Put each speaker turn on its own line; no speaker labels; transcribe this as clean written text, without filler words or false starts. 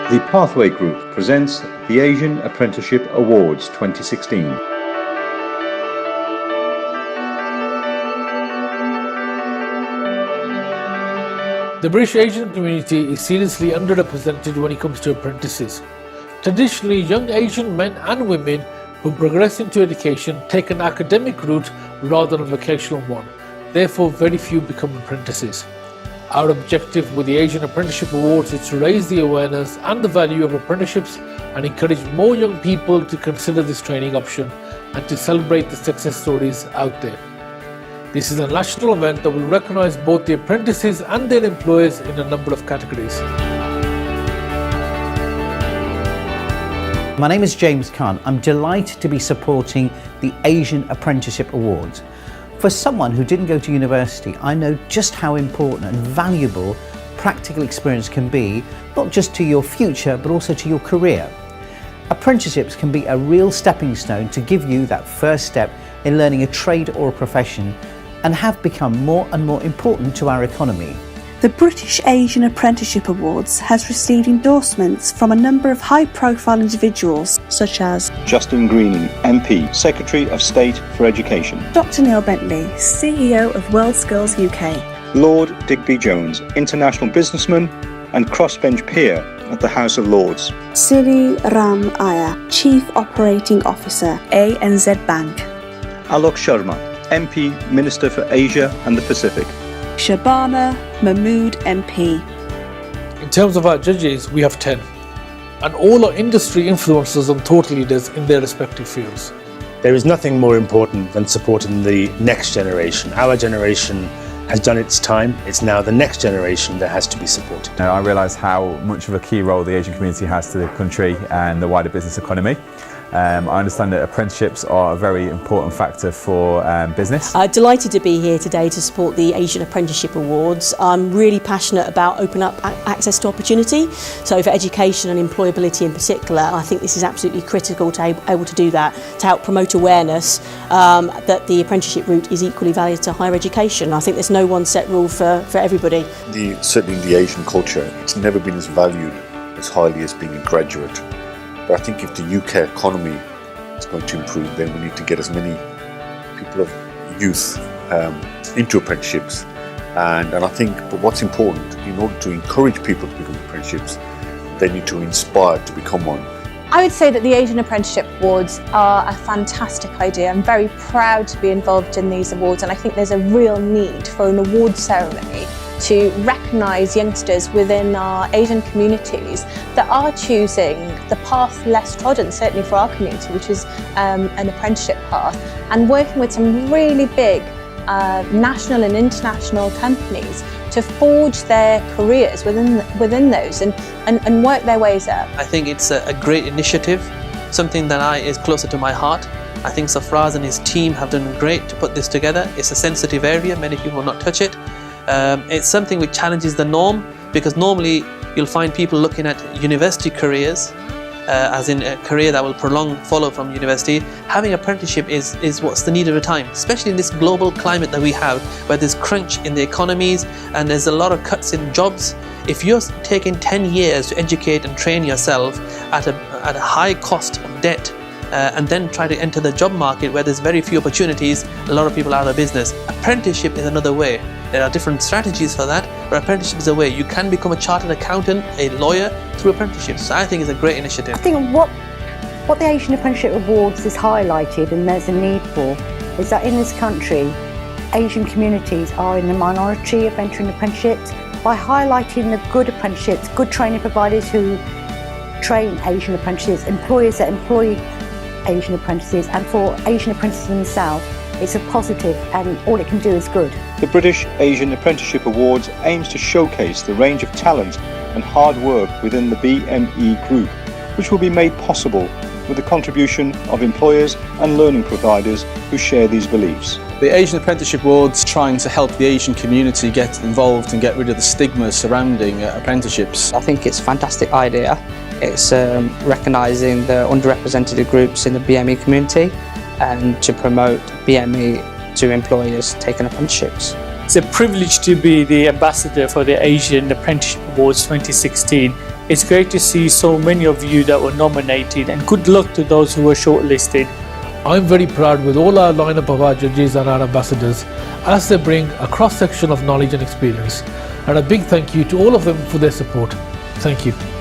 The Pathway Group presents the Asian Apprenticeship Awards 2016.
The British Asian community is seriously underrepresented when it comes to apprentices. Traditionally, young Asian men and women who progress into education take an academic route rather than a vocational one. Therefore, very few become apprentices. Our objective with the Asian Apprenticeship Awards is to raise the awareness and the value of apprenticeships and encourage more young people to consider this training option and to celebrate the success stories out there. This is a national event that will recognise both the apprentices and their employers in a number of categories.
My name is James Khan. I'm delighted to be supporting the Asian Apprenticeship Awards. For someone who didn't go to university, I know just how important and valuable practical experience can be, not just to your future, but also to your career. Apprenticeships can be a real stepping stone to give you that first step in learning a trade or a profession, and have become more and more important to our economy.
The British Asian Apprenticeship Awards has received endorsements from a number of high-profile individuals such as
Justin Greening, MP, Secretary of State for Education.
Dr Neil Bentley, CEO of World Skills UK.
Lord Digby Jones, international businessman and crossbench peer at the House of Lords.
Siri Ram Iyer, Chief Operating Officer, ANZ Bank.
Alok Sharma, MP, Minister for Asia and the Pacific.
Shabana Mahmood MP.
In terms of our judges, we have 10, and all are industry influencers and thought leaders in their respective fields.
There is nothing more important than supporting the next generation. Our generation has done its time. It's now the next generation that has to be supported.
I realise how much of a key role the Asian community has to the country and the wider business economy. I understand that apprenticeships are a very important factor for business.
Delighted to be here today to support the Asian Apprenticeship Awards. I'm really passionate about opening up access to opportunity. So for education and employability in particular, I think this is absolutely critical to be able to do that, to help promote awareness that the apprenticeship route is equally valid to higher education. I think there's no one set rule for everybody.
Certainly in the Asian culture, it's never been as valued as highly as being a graduate. But I think if the UK economy is going to improve, then we need to get as many people of youth into apprenticeships. And I think, but what's important, in order to encourage people to become apprenticeships, they need to inspire to become one.
I would say that the Asian Apprenticeship Awards are a fantastic idea. I'm very proud to be involved in these awards, and I think there's a real need for an award ceremony to recognise youngsters within our Asian communities that are choosing the path less trodden, certainly for our community, which is an apprenticeship path, and working with some really big national and international companies to forge their careers within those and work their ways up.
I think it's a great initiative, something that is closer to my heart. I think Safaraz and his team have done great to put this together. It's a sensitive area, many people will not touch it. It's something which challenges the norm, because normally you'll find people looking at university careers as in a career that will follow from university. Having apprenticeship is what's the need of the time, especially in this global climate that we have, where there's crunch in the economies and there's a lot of cuts in jobs. If you're taking 10 years to educate and train yourself at a high cost of debt, and then try to enter the job market where there's very few opportunities, a lot of people are out of business. Apprenticeship is another way. There are different strategies for that, but apprenticeship is a way. You can become a chartered accountant, a lawyer through apprenticeships. So I think it's a great initiative.
I think what the Asian Apprenticeship Awards has highlighted, and there's a need for, is that in this country, Asian communities are in the minority of entering apprenticeships. By highlighting the good apprenticeships, good training providers who train Asian apprentices, employers that employ Asian apprentices, and for Asian apprentices themselves, it's a positive, and all it can do is good.
The British Asian Apprenticeship Awards aims to showcase the range of talent and hard work within the BME group, which will be made possible with the contribution of employers and learning providers who share these beliefs.
The Asian Apprenticeship Awards trying to help the Asian community get involved and get rid of the stigma surrounding apprenticeships.
I think it's a fantastic idea. It's recognising the underrepresented groups in the BME community and to promote BME to employers taking apprenticeships.
It's a privilege to be the ambassador for the Asian Apprenticeship Awards 2016. It's great to see so many of you that were nominated, and good luck to those who were shortlisted.
I'm very proud with all our lineup of our judges and our ambassadors as they bring a cross-section of knowledge and experience, and a big thank you to all of them for their support. Thank you.